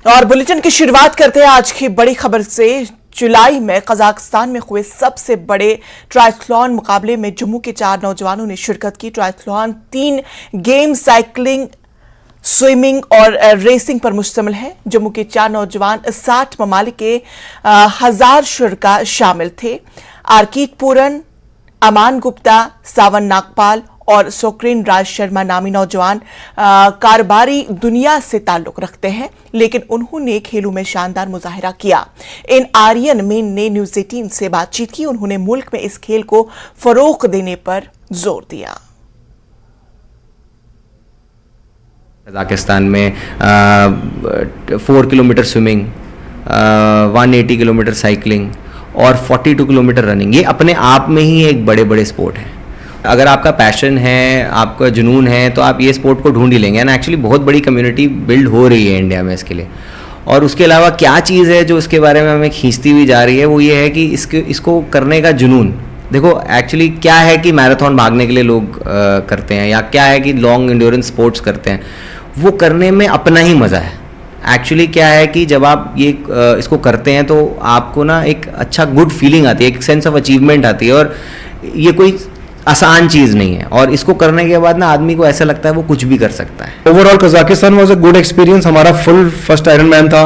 और बुलेटिन की शुरुआत करते हैं आज की बड़ी खबर से। जुलाई में कजाकिस्तान में हुए सबसे बड़े ट्रायथलॉन मुकाबले में जम्मू के 4 नौजवानों ने शिरकत की। ट्रायथलॉन 3 गेम साइकिलिंग, स्विमिंग और रेसिंग पर मुश्तमिल है। जम्मू के 4 नौजवान 60 ममालिक के 1000 शुरका शामिल थे। आर्कित पूरन, अमान गुप्ता, सावन नागपाल और सोक्रिन राज शर्मा नामी नौजवान कारोबारी दुनिया से ताल्लुक रखते हैं, लेकिन उन्होंने खेलों में शानदार मुजाहिरा किया। इन आर्यन मेन ने न्यूज 18 से बातचीत की। उन्होंने मुल्क में इस खेल को फरोग देने पर जोर दिया। कजाकिस्तान में 4 किलोमीटर स्विमिंग, 180 किलोमीटर साइकिलिंग और 42 किलोमीटर रनिंग, ये अपने आप में ही एक बड़े बड़े स्पोर्ट हैं। अगर आपका पैशन है, आपका जुनून है, तो आप ये स्पोर्ट को ढूंढ ही लेंगे। एंड एक्चुअली बहुत बड़ी कम्युनिटी बिल्ड हो रही है इंडिया में इसके लिए। और उसके अलावा क्या चीज़ है जो इसके बारे में हमें खींचती हुई जा रही है, वो ये है कि इसको करने का जुनून। देखो एक्चुअली क्या है कि मैराथन भागने के लिए लोग करते हैं, या क्या है कि लॉन्ग एंड्योरेंस स्पोर्ट्स करते हैं, वो करने में अपना ही मज़ा है। एक्चुअली क्या है कि जब आप ये इसको करते हैं तो आपको ना एक अच्छा गुड फीलिंग आती है, एक सेंस ऑफ अचीवमेंट आती है, और ये कोई आसान चीज़ नहीं है। और इसको करने के बाद ना आदमी को ऐसा लगता है वो कुछ भी कर सकता है। Overall Kazakhstan was a good experience. हमारा फुल फर्स्ट आयरन मैन था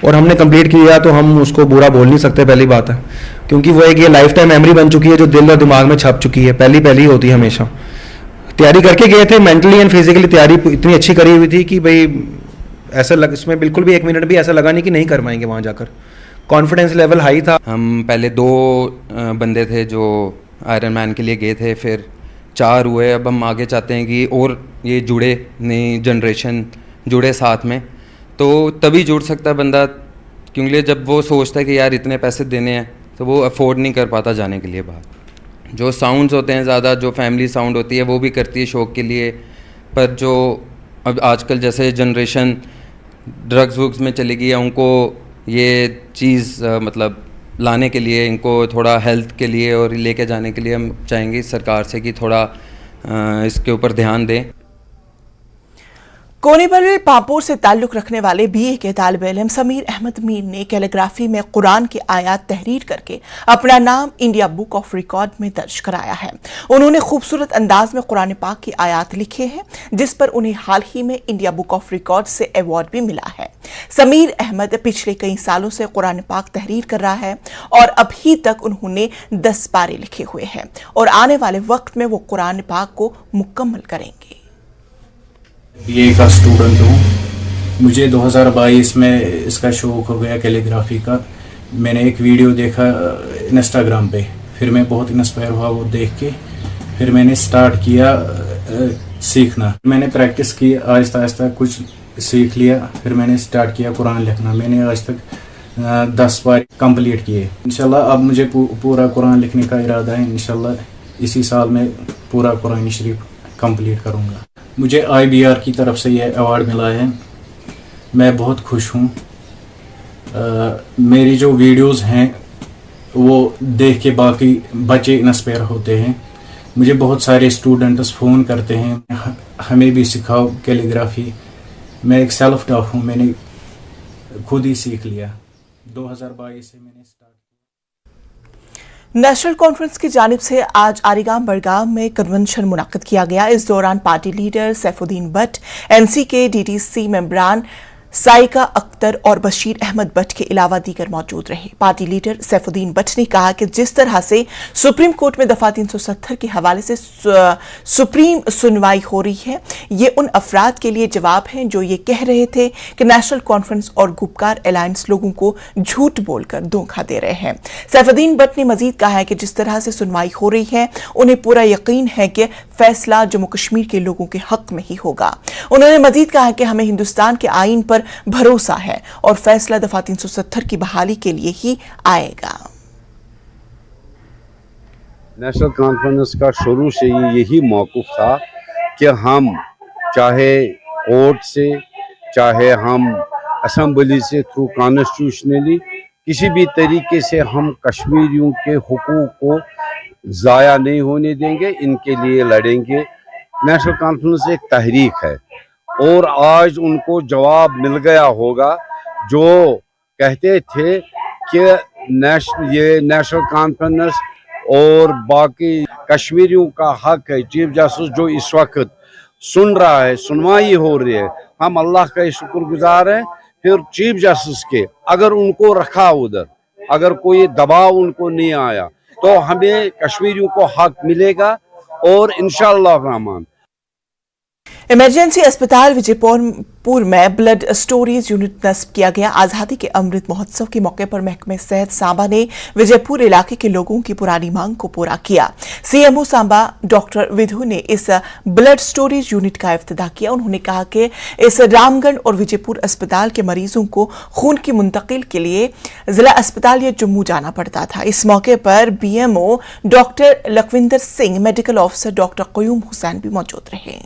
और हमने कंप्लीट किया, तो हम उसको बुरा बोल नहीं सकते। पहली बात है क्योंकि वो एक ये लाइफ टाइम मेमोरी बन चुकी है जो दिल और दिमाग में छप चुकी है। पहली होती है हमेशा। तैयारी करके गए थे, मेंटली एंड फिजिकली तैयारी इतनी अच्छी करी हुई थी कि भाई इसमें बिल्कुल भी 1 मिनट भी ऐसा लगा नहीं कि नहीं कर पाएंगे। वहाँ जाकर कॉन्फिडेंस लेवल हाई था। हम पहले 2 बंदे थे जो आयरन मैन के लिए गए थे, फिर 4 हुए। अब हम आगे चाहते हैं कि और ये जुड़े, नई जनरेशन जुड़े साथ में, तो तभी जुड़ सकता है बंदा। क्योंकि जब वो सोचता है कि यार इतने पैसे देने हैं, तो वो अफोर्ड नहीं कर पाता जाने के लिए बाहर। जो साउंड्स होते हैं ज़्यादा, जो फैमिली साउंड होती है वो भी करती है शौक़ के लिए, पर जो अब आजकल जैसे जनरेशन ड्रग्स वुग्स में चली गई है, उनको ये चीज़ मतलब लाने के लिए, इनको थोड़ा हेल्थ के लिए और लेके जाने के लिए हम चाहेंगे सरकार से कि थोड़ा इसके ऊपर ध्यान दें। कोनेबल पापोर से ताल्लुक रखने वाले बीए के तालिब इल्म समीर अहमद मीर ने कैलीग्राफी में कुरान के आयात तहरीर करके अपना नाम इंडिया बुक ऑफ रिकॉर्ड में दर्ज कराया है। उन्होंने खूबसूरत अंदाज में कुरान पाक की आयात लिखे हैं, जिस पर उन्हें हाल ही में इंडिया बुक ऑफ रिकॉर्ड से अवार्ड भी मिला है। समीर अहमद पिछले कई सालों से कुरान पाक तहरीर कर रहा है और अभी तक उन्होंने 10 पारे लिखे हुए हैं और आने वाले वक्त में वो कुरान पाक को मुकम्मल करेंगे। बीए का स्टूडेंट हूँ। मुझे 2022 में इसका शौक़ हो गया कैलीग्राफी का। मैंने एक वीडियो देखा इंस्टाग्राम पे, फिर मैं बहुत इंस्पायर हुआ वो देख के। फिर मैंने स्टार्ट किया सीखना। मैंने प्रैक्टिस की, आहिस्ता आहिस्ता कुछ सीख लिया। फिर मैंने स्टार्ट किया कुरान लिखना। मैंने आज तक 10 बार कंप्लीट किए। इंशाल्लाह अब मुझे पूरा कुरान लिखने का इरादा है। इंशाल्लाह इसी साल में पूरा कुरान शरीफ कंप्लीट करूँगा। मुझे IBR की तरफ से ये अवार्ड मिला है, मैं बहुत खुश हूँ। मेरी जो वीडियोस हैं वो देख के बाकी बच्चे इंस्पायर होते हैं। मुझे बहुत सारे स्टूडेंट्स फ़ोन करते हैं, हमें भी सिखाओ कैलीग्राफी। मैं एक सेल्फ टॉप हूँ, मैंने खुद ही सीख लिया। 2022 से मैंने स्टार्ट। नेशनल कॉन्फ्रेंस की जानिब से आज आरीगाम बड़गाम में कन्वेंशन मुनक्किद किया गया। इस दौरान party leader Saifuddin Bhatt, NC के DTC मेंबरान साइका अख्तर और बशीर अहमद भट्ट के अलावा दीगर मौजूद रहे। पार्टी लीडर सैफुद्दीन भट्ट ने कहा कि जिस तरह से सुप्रीम कोर्ट में दफा 370 के हवाले से सुप्रीम सुनवाई हो रही है, ये उन अफराद के लिए जवाब है जो ये कह रहे थे कि नेशनल कॉन्फ्रेंस और गुपकार अलायंस लोगों को झूठ बोलकर धोखा दे रहे हैं। सैफुद्दीन भट्ट ने मजीद कहा है कि जिस तरह से सुनवाई हो रही है, उन्हें पूरा यकीन है कि फैसला जम्मू कश्मीर के लोगों के हक में ही होगा। उन्होंने मजीद कहा कि हमें हिंदुस्तान के आईन पर भरोसा है और फैसला दफा 370 की बहाली के लिए ही आएगा। नेशनल कॉन्फ्रेंस का शुरू से ही यही मौक़िफ़ था कि हम चाहे कोर्ट से, चाहे हम असेंबली से थ्रू कॉन्स्टिट्यूशनली, किसी भी तरीके से हम कश्मीरियों के हुकूक को ज़ाया नहीं होने देंगे, इनके लिए लड़ेंगे। नेशनल कॉन्फ्रेंस एक तहरीक है और आज उनको जवाब मिल गया होगा जो कहते थे कि ये नेशनल कॉन्फ्रेंस और बाकी कश्मीरियों का हक है, चीफ जस्टिस जो इस वक्त सुन रहा है, सुनवाई हो रही है, हम अल्लाह का शुक्रगुजार हैं। फिर चीफ जस्टिस के अगर उनको रखा उधर, अगर कोई दबाव उनको नहीं आया तो हमें कश्मीरियों को हक मिलेगा और इंशाअल्लाह रहमान। इमरजेंसी अस्पताल विजयपुर में ब्लड स्टोरेज यूनिट नस्ब किया गया। आजादी के अमृत महोत्सव के मौके पर महकमे सेहत सांबा ने विजयपुर इलाके के लोगों की पुरानी मांग को पूरा किया। सीएमओ सांबा डॉक्टर विधु ने इस ब्लड स्टोरेज यूनिट का इफ्तिताह किया। उन्होंने कहा कि इस रामगढ़ और विजयपुर अस्पताल के मरीजों को खून की मुंतकिल के लिए जिला अस्पताल या जम्मू जाना पड़ता था। इस मौके पर BMO doctor Lakhwinder Singh, medical officer doctor Qayoom Hussain भी मौजूद रहे।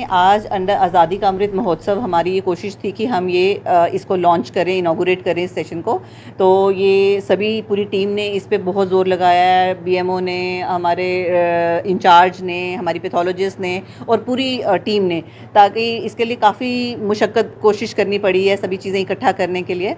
आज अंडर आज़ादी का अमृत महोत्सव हमारी ये कोशिश थी कि हम ये इसको लॉन्च करें, इनॉग्रेट करें इस सेशन को। तो ये सभी पूरी टीम ने इस पे बहुत ज़ोर लगाया है, बीएमओ ने, हमारे इंचार्ज ने, हमारी पैथोलॉजिस्ट ने और पूरी टीम ने, ताकि इसके लिए काफ़ी मुशक्क़त कोशिश करनी पड़ी है सभी चीज़ें इकट्ठा करने के लिए।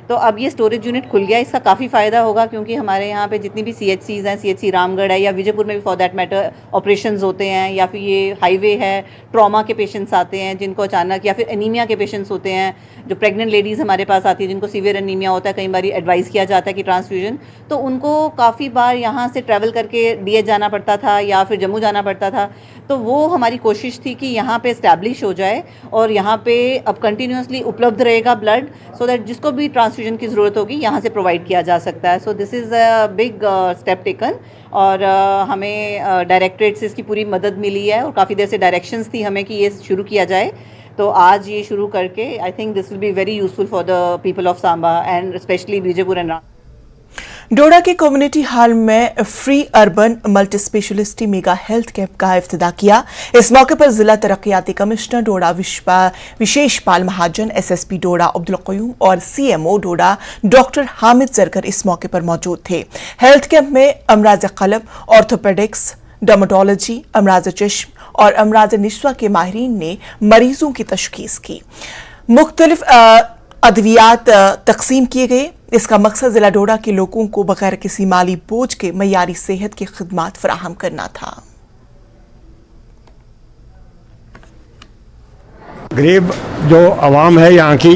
तो अब ये स्टोरेज यूनिट खुल गया, इसका काफ़ी फ़ायदा होगा क्योंकि हमारे यहाँ पे जितनी भी CHCs हैं, CHC रामगढ़ है या विजयपुर में भी फॉर दैट मैटर ऑपरेशंस होते हैं, या फिर ये हाईवे है, ट्रॉमा के पेशेंट्स आते हैं जिनको अचानक, या फिर एनीमिया के पेशेंट्स होते हैं, जो प्रेग्नेंट लेडीज़ हमारे पास आती है जिनको सीवियर एनीमिया होता है, कई बार एडवाइस किया जाता है कि ट्रांसफ्यूजन, तो उनको काफ़ी बार यहाँ से ट्रैवल करके DH जाना पड़ता था या फिर जम्मू जाना पड़ता था। तो वो हमारी कोशिश थी कि यहाँ पे इस्टेब्लिश हो जाए और यहाँ पे अब कंटिन्यूसली उपलब्ध रहेगा ब्लड, सो दैट जिसको भी ट्रांसफ्यूजन की ज़रूरत होगी यहाँ से प्रोवाइड किया जा सकता है। So this is a big step taken और हमें डायरेक्टरेट से इसकी पूरी मदद मिली है और काफ़ी देर से डायरेक्शंस थी हमें कि ये शुरू किया जाए। तो आज ये शुरू करके I think this will be very useful for the people of Samba and specially Vijaypur and Ram. Doda के कम्युनिटी हॉल में free urban multi speciality mega health camp का इफ्तिताह किया। इस मौके पर जिला तरक्याती कमिश्नर डोडा विशेष पाल महाजन, SSP डोडा अब्दुल कयूम और CMO डोडा डॉक्टर हामिद जरकर इस मौके पर मौजूद थे। हेल्थ कैंप में अमराज कल्ब, ऑर्थोपेडिक्स, डर्मेटोलॉजी, अमराज चश्म और अमराज निस्वा के माहिरीन ने मरीजों की तशखीस की। मुख्तलिफ अद्वियात तकसीम किए गए। इसका मकसद जिला डोडा के लोगों को बगैर किसी माली बोझ के मयारी सेहत की खिदमात फराहम करना था। गरीब जो आवाम है यहाँ की,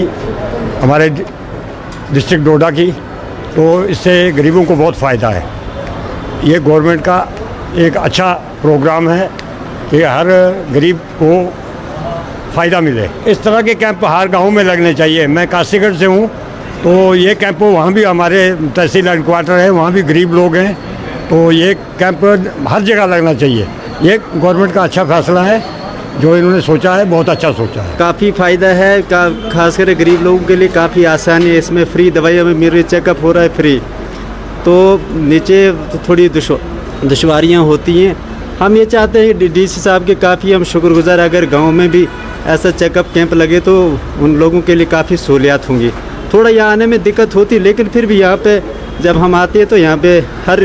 हमारे डिस्ट्रिक्ट डोडा की, तो इससे गरीबों को बहुत फ़ायदा है। ये गवर्नमेंट का एक अच्छा प्रोग्राम है कि हर गरीब को फ़ायदा मिले। इस तरह के कैंप हर गांव में लगने चाहिए। मैं काशीगढ़ से हूँ, तो ये कैंप वहाँ भी हमारे तहसील हेडक्वार्टर है, वहाँ भी गरीब लोग हैं, तो ये कैंप हर जगह लगना चाहिए। ये गवर्नमेंट का अच्छा फैसला है जो इन्होंने सोचा है, बहुत अच्छा सोचा है। काफ़ी फ़ायदा है, खासकर गरीब लोगों के लिए काफ़ी आसानी है। इसमें फ्री दवाइयाँ में मेरे चेकअप हो रहा है फ्री। तो नीचे थोड़ी दुश्वारियाँ होती हैं। हम ये चाहते हैं DC साहब के काफ़ी हम शुक्रगुजार, अगर गाँव में भी ऐसा चेकअप कैंप लगे तो उन लोगों के लिए काफ़ी सहूलियत होंगी। थोड़ा यहाँ आने में दिक्कत होती, लेकिन फिर भी यहाँ पे जब हम आते हैं तो यहाँ पे हर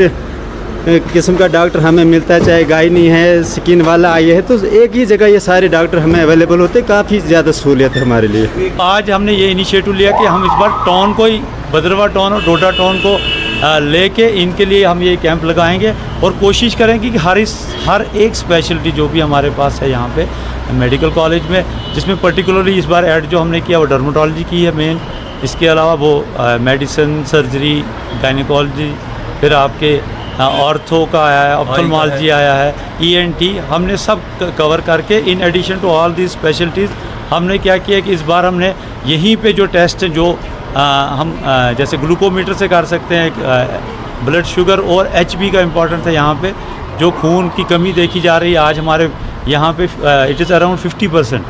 किस्म का डॉक्टर हमें मिलता है, चाहे गायनी है, स्किन वाला आई है, तो एक ही जगह ये सारे डॉक्टर हमें अवेलेबल होते हैं। काफ़ी ज़्यादा सहूलियत है हमारे लिए। आज हमने ये इनिशिएटिव लिया कि हम इस बार टाउन को ही, भद्रवा टाउन और डोडा टाउन को लेके इनके लिए हम ये कैंप लगाएंगे और कोशिश करेंगे कि हर एक स्पेशलिटी जो भी हमारे पास है यहाँ पे मेडिकल कॉलेज में, जिसमें पर्टिकुलरली इस बार ऐड जो हमने किया वो डर्मेटोलॉजी की है मेन, इसके अलावा वो मेडिसिन, सर्जरी, गायनिकोलॉजी, फिर आपके ऑर्थो का आया है, ऑप्थेल्मोलॉजी आया है, ENT, हमने सब कवर करके in addition to all these specialities हमने क्या किया कि इस बार हमने यहीं पे जो टेस्ट जो हम जैसे ग्लूकोमीटर से कर सकते हैं, ब्लड शुगर और HB का इम्पोर्टेंट है यहाँ पे, जो खून की कमी देखी जा रही है आज हमारे यहाँ पे इट इज़ अराउंड 50%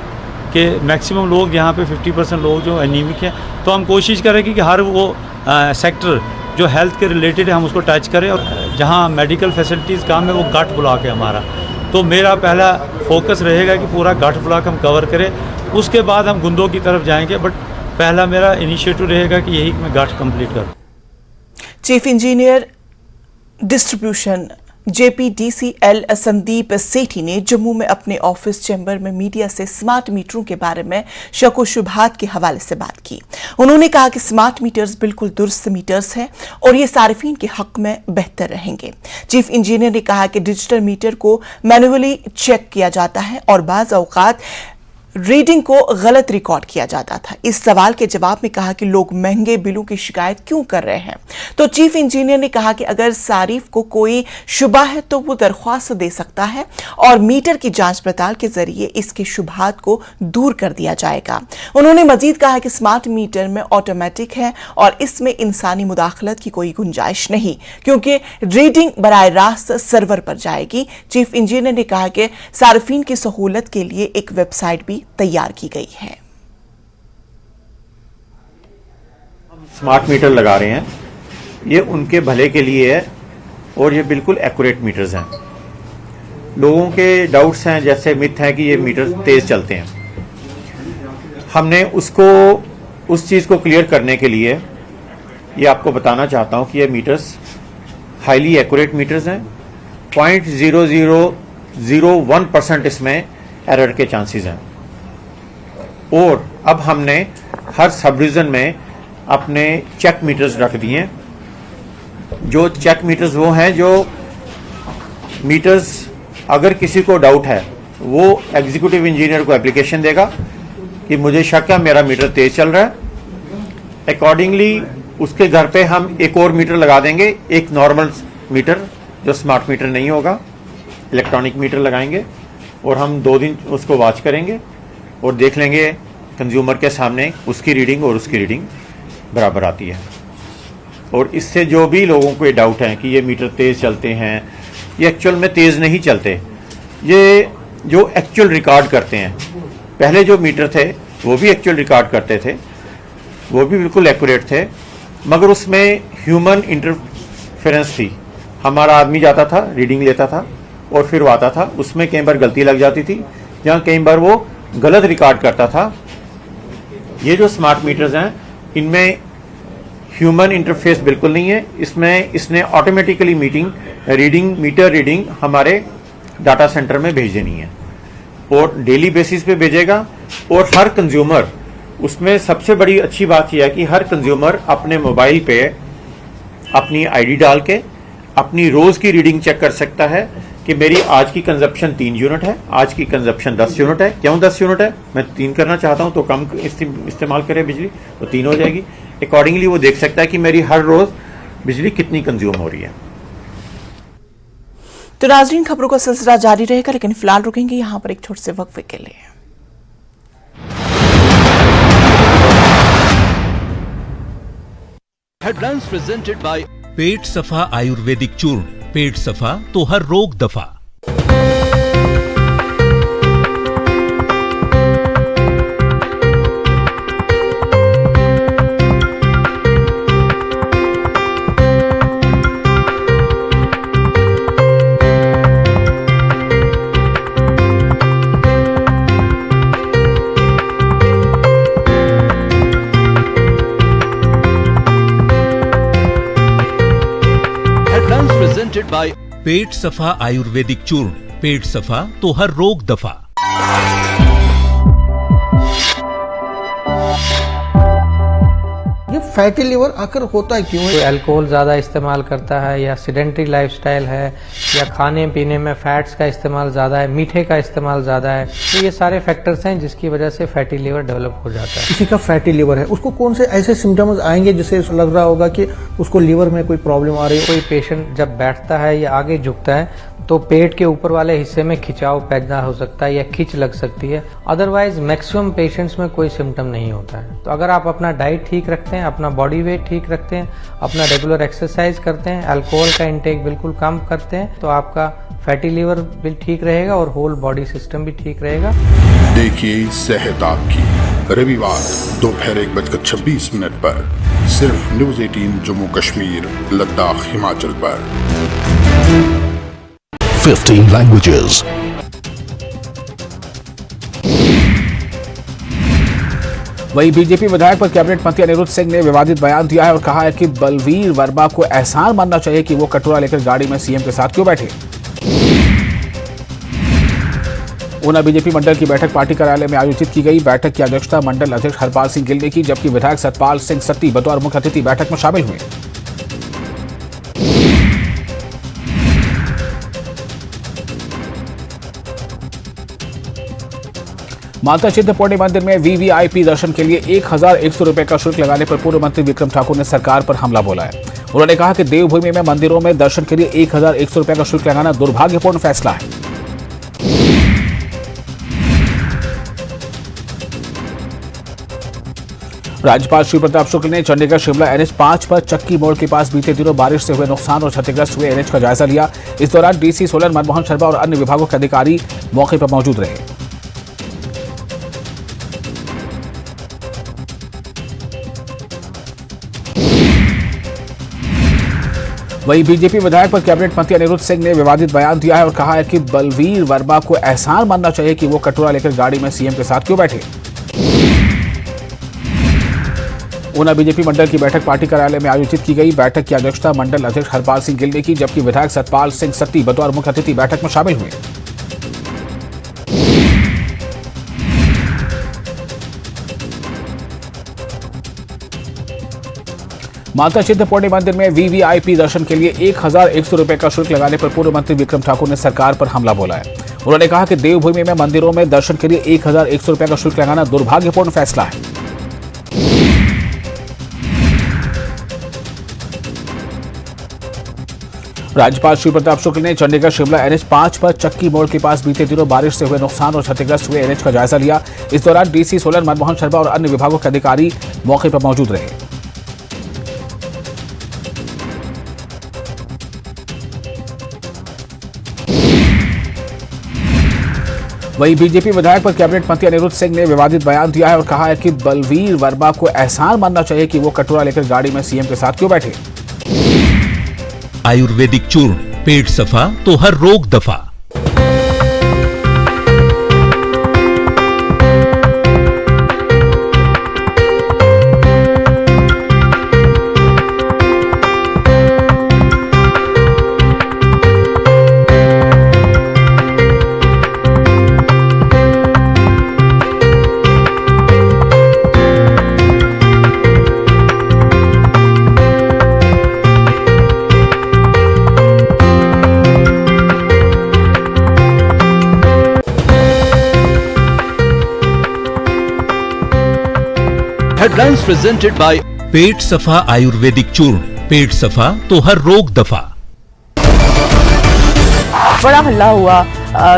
के मैक्सिमम लोग यहाँ पे 50% लोग जो एनीमिक हैं। तो हम कोशिश करेंगे कि हर वो सेक्टर जो हेल्थ के रिलेटेड है हम उसको टच करें, और जहाँ मेडिकल फैसिलिटीज़ काम है वो गट ब्लॉक है हमारा, तो मेरा पहला फोकस रहेगा कि पूरा गट ब्लॉक हम कवर करें, उसके बाद हम गुंदों की तरफ जाएंगे, बट पहला मेरा इनिशिएटिव रहेगा कि यही मैं गट कंप्लीट करूँ। Chief engineer distribution JPDCL Sandeep Sethi ने जम्मू में अपने ऑफिस चैम्बर में मीडिया से स्मार्ट मीटरों के बारे में शक व शुबहात के हवाले से बात की। उन्होंने कहा कि स्मार्ट मीटर्स बिल्कुल दुरुस्त मीटर्स हैं और ये सार्फिन के हक में बेहतर रहेंगे। चीफ इंजीनियर ने कहा कि डिजिटल मीटर को मैनुअली चेक किया जाता है और बाज़ औक़ात रीडिंग को गलत रिकॉर्ड किया जाता था। इस सवाल के जवाब में कहा कि लोग महंगे बिलों की शिकायत क्यों कर रहे हैं, तो चीफ इंजीनियर ने कहा कि अगर सारिफ को कोई शुबा है तो वो दरख्वास्त दे सकता है और मीटर की जांच पड़ताल के जरिए इसके शुबहात को दूर कर दिया जाएगा। उन्होंने मजीद कहा कि स्मार्ट मीटर में ऑटोमेटिक है और इसमें इंसानी मुदाखलत की कोई गुंजाइश नहीं, क्योंकि रीडिंग बराह रास्त सर्वर पर जाएगी। चीफ इंजीनियर ने कहा कि सार्फिन की सहूलत के लिए एक वेबसाइट भी तैयार की गई है। हम स्मार्ट मीटर लगा रहे हैं, ये उनके भले के लिए है और ये बिल्कुल एक्यूरेट मीटर्स हैं। लोगों के डाउट्स हैं, जैसे मिथ है कि ये मीटर तेज चलते हैं। हमने उस चीज को क्लियर करने के लिए ये आपको बताना चाहता हूं कि ये मीटर्स हाईली एक्यूरेट मीटर्स हैं। 0.0001% इसमें एरर के चांसेस हैं। और अब हमने हर सब डिवीजन में अपने चेक मीटर्स रख दिए हैं। जो चेक मीटर्स वो हैं जो मीटर्स अगर किसी को डाउट है वो एग्जीक्यूटिव इंजीनियर को एप्लीकेशन देगा कि मुझे शक है मेरा मीटर तेज चल रहा है। अकॉर्डिंगली उसके घर पे हम एक और मीटर लगा देंगे, एक नॉर्मल मीटर जो स्मार्ट मीटर नहीं होगा, इलेक्ट्रॉनिक मीटर लगाएंगे और हम 2 दिन उसको वॉच करेंगे और देख लेंगे कंज्यूमर के सामने उसकी रीडिंग और उसकी रीडिंग बराबर आती है। और इससे जो भी लोगों को ये डाउट है कि ये मीटर तेज़ चलते हैं, ये एक्चुअल में तेज़ नहीं चलते। ये जो एक्चुअल रिकॉर्ड करते हैं, पहले जो मीटर थे वो भी एक्चुअल रिकॉर्ड करते थे, वो भी बिल्कुल एक्यूरेट थे, मगर उसमें ह्यूमन इंटरफेरेंस थी। हमारा आदमी जाता था, रीडिंग लेता था और फिर वो आता था, उसमें कई बार गलती लग जाती थी, जहाँ कई बार वो गलत रिकॉर्ड करता था। ये जो स्मार्ट मीटर्स हैं इनमें ह्यूमन इंटरफेस बिल्कुल नहीं है। इसने ऑटोमेटिकली मीटर रीडिंग हमारे डाटा सेंटर में भेज देनी है और डेली बेसिस पे भेजेगा। और हर कंज्यूमर, उसमें सबसे बड़ी अच्छी बात यह है कि हर कंज्यूमर अपने मोबाइल पे अपनी आईडी डाल के अपनी रोज की रीडिंग चेक कर सकता है कि मेरी आज की कंजप्शन 3 यूनिट है, आज की कंजप्शन 10 यूनिट है। क्यों 10 यूनिट है? मैं 3 करना चाहता हूं तो कम इस्तेमाल करें बिजली, तो 3 हो जाएगी। अकॉर्डिंगली वो देख सकता है कि मेरी हर रोज बिजली कितनी कंज्यूम हो रही है। तो नाज़रीन, खबरों का सिलसिला जारी रहेगा, लेकिन फिलहाल रुकेंगे यहाँ पर एक छोटे से वक्फे के लिए। हेडलाइंस प्रेजेंटेड बाय पेट सफा आयुर्वेदिक चूर्ण। पेट सफा तो हर रोग दफा। बाय पेट सफा आयुर्वेदिक चूर्ण। पेट सफा तो हर रोग दफा। ये फैटी लिवर आखिर होता है क्यों? कोई अल्कोहल ज़्यादा इस्तेमाल करता है या सीडेंटरी लाइफस्टाइल है या खाने पीने में फैट्स का इस्तेमाल ज़्यादा है, मीठे का इस्तेमाल ज़्यादा है, तो ये सारे फैक्टर्स हैं जिसकी वजह से फैटी लिवर डेवलप हो जाता है। किसी का फैटी लिवर है, उसको कौन से ऐसे सिम्टम्स आएंगे जिससे लग रहा होगा कि उसको लिवर में कोई प्रॉब्लम आ रही है? कोई पेशेंट जब बैठता है या आगे झुकता है तो पेट के ऊपर वाले हिस्से में खिंचाव पैदा हो सकता है या खिंच लग सकती है। अदरवाइज मैक्सिमम पेशेंट्स में कोई सिम्टम नहीं होता है। तो अगर आप अपना डाइट ठीक रखते हैं, अपना बॉडी वेट ठीक रखते हैं, अपना रेगुलर एक्सरसाइज करते हैं, अल्कोहल का इंटेक बिल्कुल कम करते हैं, तो आपका फैटी लिवर भी ठीक रहेगा और होल बॉडी सिस्टम भी ठीक रहेगा। देखिए सेहत आपकी, रविवार दोपहर 1:26 पर सिर्फ न्यूज़ 18 जम्मू कश्मीर लद्दाख हिमाचल पर। 15 languages. वहीं बीजेपी विधायक पर कैबिनेट मंत्री अनिरुद्ध सिंह ने विवादित बयान दिया है और कहा है कि बलवीर वर्मा को एहसान मानना चाहिए कि वो कटोरा लेकर गाड़ी में सीएम के साथ क्यों बैठे। ऊना बीजेपी मंडल की बैठक पार्टी कार्यालय में आयोजित की गई। बैठक की अध्यक्षता मंडल अध्यक्ष हरपाल सिंह गिल ने की, जबकि विधायक सतपाल सिंह सत्ती बतौर मुख्य अतिथि बैठक में शामिल हुए। माता चिंतपूर्णी मंदिर में वीवीआईपी दर्शन के लिए 1100 रुपए का शुल्क लगाने पर पूर्व मंत्री विक्रम ठाकुर ने सरकार पर हमला बोला है। उन्होंने कहा कि देवभूमि में मंदिरों में दर्शन के लिए 1100 रुपए का शुल्क लगाना दुर्भाग्यपूर्ण फैसला है। राज्यपाल श्री प्रताप शुक्ल ने चंडीगढ़ शिमला NH 5 पर चक्की मोड़ के पास बीते दिनों बारिश से हुए नुकसान और क्षतिग्रस्त हुए NH का जायजा लिया। इस दौरान डीसी सोलन मनमोहन शर्मा और अन्य विभागों के अधिकारी मौके पर मौजूद रहे। वहीं बीजेपी विधायक पर कैबिनेट मंत्री अनिरुद्ध सिंह ने विवादित बयान दिया है और कहा है कि बलवीर वर्मा को एहसान मानना चाहिए कि वो कटोरा लेकर गाड़ी में सीएम के साथ क्यों बैठे। ऊना बीजेपी मंडल की बैठक पार्टी कार्यालय में आयोजित की गई। बैठक की अध्यक्षता मंडल अध्यक्ष हरपाल सिंह गिल ने की, जबकि विधायक सतपाल सिंह सत्ती बतौर मुख्य अतिथि बैठक में शामिल हुए। माता चिंतपूर्णी मंदिर में वीवीआईपी दर्शन के लिए 1100 रुपए का शुल्क लगाने पर पूर्व मंत्री विक्रम ठाकुर ने सरकार पर हमला बोला है। उन्होंने कहा कि देवभूमि में मंदिरों में दर्शन के लिए 1100 रुपए का शुल्क लगाना दुर्भाग्यपूर्ण फैसला है। राज्यपाल श्री प्रताप शुक्ल ने चंडीगढ़ शिमला NH 5 पर चक्की मोड़ के पास बीते दिनों बारिश से हुए नुकसान और क्षतिग्रस्त हुए NH का जायजा लिया। इस दौरान डीसी सोलन मनमोहन शर्मा और अन्य विभागों के अधिकारी मौके पर मौजूद रहे। वहीं बीजेपी विधायक पर कैबिनेट मंत्री अनिरुद्ध सिंह ने विवादित बयान दिया है और कहा है कि बलवीर वर्मा को एहसान मानना चाहिए कि वो कटोरा लेकर गाड़ी में सीएम के साथ क्यों बैठे। आयुर्वेदिक चूर्ण, पेट सफा तो हर रोग दफा। Headlines presented by पेट सफा आयुर्वेदिक चूर्ण, पेट सफा तो हर रोग दफा। बड़ा हल्ला हुआ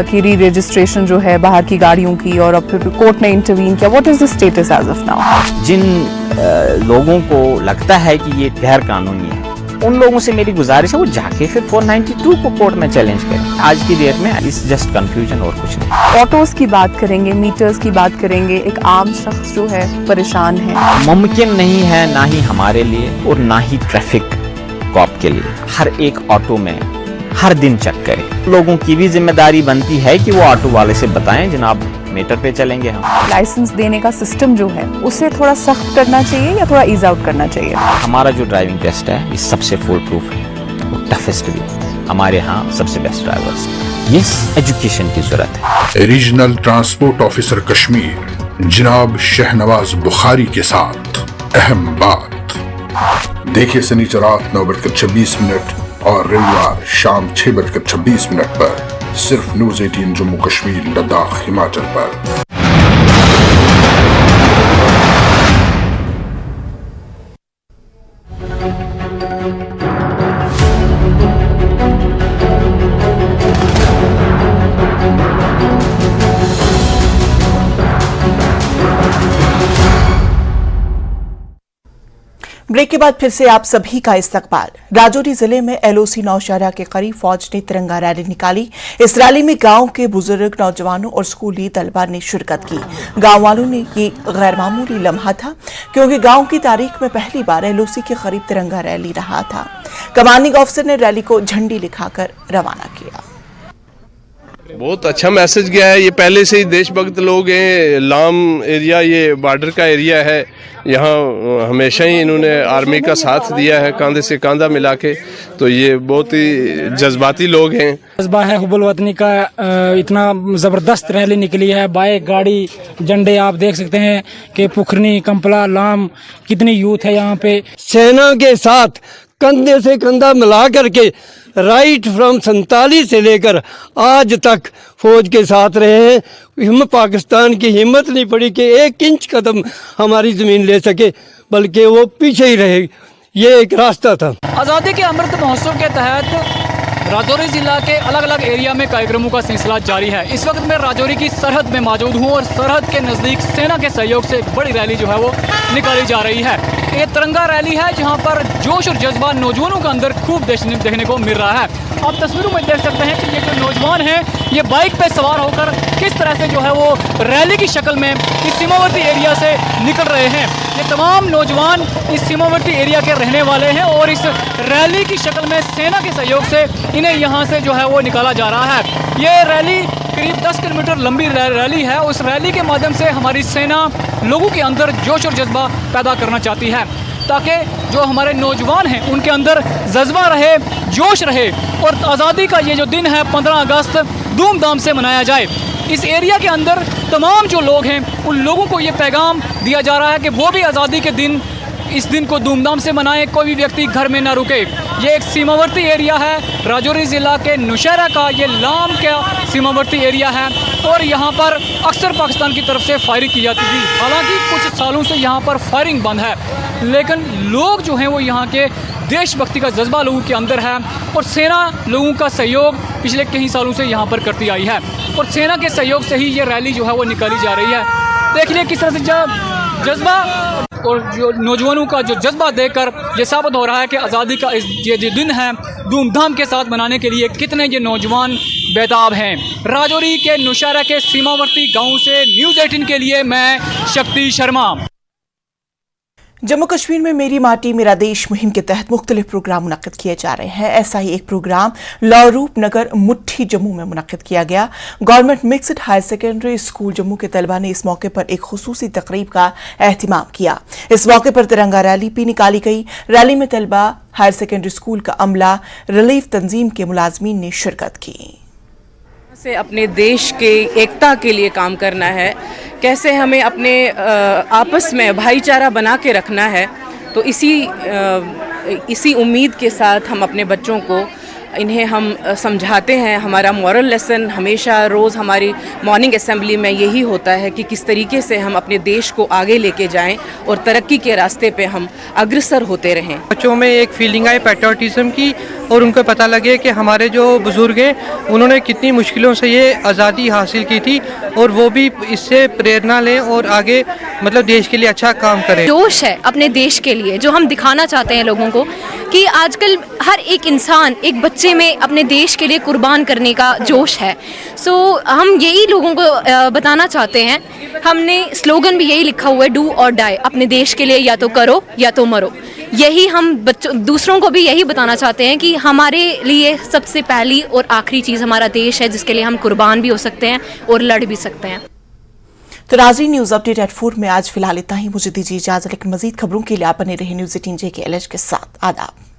कि री रजिस्ट्रेशन जो है बाहर की गाड़ियों की, और अब फिर कोर्ट ने इंटरवीन किया। What is the status as of now? जिन लोगों को लगता है कि ये गैर कानूनी है, उन लोगों से मेरी गुजारिश है वो जाके फिर 492 को कोर्ट में चैलेंज करें। आज की डेट में इस जस्ट कंफ्यूजन और कुछ नहीं। ऑटोज की बात करेंगे, मीटर्स की बात करेंगे, एक आम शख्स जो है परेशान है। मुमकिन नहीं है, ना ही हमारे लिए और ना ही ट्रैफिक कॉप के लिए। हर एक ऑटो में हर दिन चेक करें। लोगों की भी जिम्मेदारी बनती है कि वो ऑटो वाले से बताएं जनाब मीटर पे चलेंगे हम। लाइसेंस देने का सिस्टम जो है उसे थोड़ा सख्त करना चाहिए या थोड़ा ईज आउट करना चाहिए? हमारा जो ड्राइविंग टेस्ट है ये सबसे फुल प्रूफ है, वो टफेस्ट भी। हमारे यहाँ सबसे बेस्ट ड्राइवर्स। ये एजुकेशन की जरूरत है। रीजनल ट्रांसपोर्ट ऑफिसर कश्मीर जनाब शहनवाज बुखारी के साथ अहम बात। देखिए शनिचर रात 9:26 और रविवार शाम 6:26 पर सिर्फ न्यूज़ 18 जम्मू कश्मीर लद्दाख हिमाचल पर। ब्रेक के बाद फिर से आप सभी का इस्तकबाल। राजौरी जिले में LOC नौशहरा के करीब फौज ने तिरंगा रैली निकाली। इस रैली में गांव के बुजुर्ग, नौजवानों और स्कूली तलबा ने शिरकत की। गांव वालों ने ये गैर मामूली लम्हा था क्योंकि गांव की तारीख में पहली बार LOC के करीब तिरंगा रैली रहा था। कमांडिंग ऑफिसर ने रैली को झंडी दिखाकर रवाना किया। बहुत अच्छा मैसेज गया है। ये पहले से ही देशभक्त लोग हैं। लाम एरिया ये बॉर्डर का एरिया है, यहाँ हमेशा ही इन्होंने आर्मी का साथ दिया है कंधे से कंधा मिला के, तो ये बहुत ही जज्बाती लोग हैं। जज्बा है हुब्बुल वतनी का, इतना ज़बरदस्त रैली निकली है, बाइक गाड़ी झंडे आप देख सकते हैं कि पुखरनी कंपला लाम कितनी यूथ है यहाँ पे। सेना के साथ कंधे से कंधा मिला करके राइट फ्रॉम 47 से लेकर आज तक फौज के साथ रहे हैं। हम पाकिस्तान की हिम्मत नहीं पड़ी कि 1 इंच कदम हमारी ज़मीन ले सके, बल्कि वो पीछे ही रहे। ये एक रास्ता था। आज़ादी के अमृत महोत्सव के तहत राजौरी जिला के अलग अलग एरिया में कार्यक्रमों का सिलसिला जारी है। इस वक्त मैं राजौरी की सरहद में मौजूद हूँ और सरहद के नज़दीक सेना के सहयोग से एक बड़ी रैली जो है वो निकाली जा रही है। ये तिरंगा रैली है जहाँ पर जोश और जज्बा नौजवानों के अंदर खूब देखने को मिल रहा है। आप तस्वीरों में देख सकते हैं कि ये जो नौजवान हैं ये बाइक पे सवार होकर किस तरह से जो है वो रैली की शक्ल में इस सीमावर्ती एरिया से निकल रहे हैं। ये तमाम नौजवान इस सीमावर्ती एरिया के रहने वाले हैं और इस रैली की शक्ल में सेना के सहयोग से इन्हें यहाँ से जो है वो निकाला जा रहा है। ये रैली करीब 10 किलोमीटर लंबी रैली है। उस रैली के माध्यम से हमारी सेना लोगों के अंदर जोश और जज्बा पैदा करना चाहती है ताकि जो हमारे नौजवान हैं उनके अंदर जज्बा रहे, जोश रहे और आज़ादी का ये जो दिन है 15 अगस्त धूमधाम से मनाया जाए। इस एरिया के अंदर तमाम जो लोग हैं उन लोगों को ये पैगाम दिया जा रहा है कि वो भी आज़ादी के दिन इस दिन को धूमधाम से मनाएं, कोई भी व्यक्ति घर में ना रुके। ये एक सीमावर्ती एरिया है, राजौरी ज़िला के नौशहरा का ये लाम का सीमावर्ती एरिया है और यहाँ पर अक्सर पाकिस्तान की तरफ से फायरिंग की जाती थी। हालांकि कुछ सालों से यहाँ पर फायरिंग बंद है, लेकिन लोग जो हैं वो यहाँ के देशभक्ति का जज्बा लोगों के अंदर है और सेना लोगों का सहयोग पिछले कई सालों से यहाँ पर करती आई है और सेना के सहयोग से ही ये रैली जो है वो निकाली जा रही है। देख लिया किस तरह से जज्बा और जो नौजवानों का जो जज्बा देखकर ये साबित हो रहा है कि आज़ादी का ये जो दिन है धूमधाम के साथ मनाने के लिए कितने ये नौजवान बेताब हैं। राजौरी के नौशहरा के सीमावर्ती गांव से न्यूज़ 18 के लिए मैं शक्ति शर्मा। जम्मू कश्मीर में मेरी माटी मेरा देश मुहिम के तहत मुख्तलिफ प्रोग्राम मुनक्किद किए जा रहे हैं। ऐसा ही एक प्रोग्राम लारूप नगर मुट्ठी जम्मू में मुनक्किद किया गया। Government mixed higher secondary school Jammu के तलबा ने इस मौके पर एक खुसूसी तकरीब का एहतिमाम किया। इस मौके पर तिरंगा रैली भी निकाली गई। रैली में तलबा, हायर सेकेंडरी स्कूल का अमला, रिलीफ तंजीम के मुलाजमीन ने शिरकत की। से अपने देश के एकता के लिए काम करना है, कैसे हमें अपने आपस में भाईचारा बना के रखना है, तो इसी उम्मीद के साथ हम अपने बच्चों को इन्हें हम समझाते हैं। हमारा मॉरल लेसन हमेशा रोज़ हमारी मॉर्निंग असेंबली में यही होता है कि किस तरीके से हम अपने देश को आगे लेके जाएं और तरक्की के रास्ते पे हम अग्रसर होते रहें। बच्चों में एक फीलिंग आई पैट्रियटिज्म की और उनको पता लगे कि हमारे जो बुज़ुर्ग हैं उन्होंने कितनी मुश्किलों से ये आज़ादी हासिल की थी और वो भी इससे प्रेरणा लें और आगे मतलब देश के लिए अच्छा काम करें। जोश है अपने देश के लिए जो हम दिखाना चाहते हैं लोगों को कि आजकल हर एक इंसान, एक बच्चे में अपने देश के लिए कुर्बान करने का जोश है। सो हम यही लोगों को बताना चाहते हैं। हमने स्लोगन भी यही लिखा हुआ है, डू और डाई, अपने देश के लिए या तो करो या तो मरो। यही हम दूसरों को भी यही बताना चाहते हैं कि हमारे लिए सबसे पहली और आखिरी चीज़ हमारा देश है, जिसके लिए हम कुर्बान भी हो सकते हैं और लड़ भी सकते हैं। तो नाज़रीन, न्यूज़ अपडेट एट 4 में आज फिलहाल इतना ही। मुझे दीजिए इजाजत, लेकिन मजीद खबरों के लिए आप बने रहे न्यूज़ 18 JKLH के साथ। आदाब।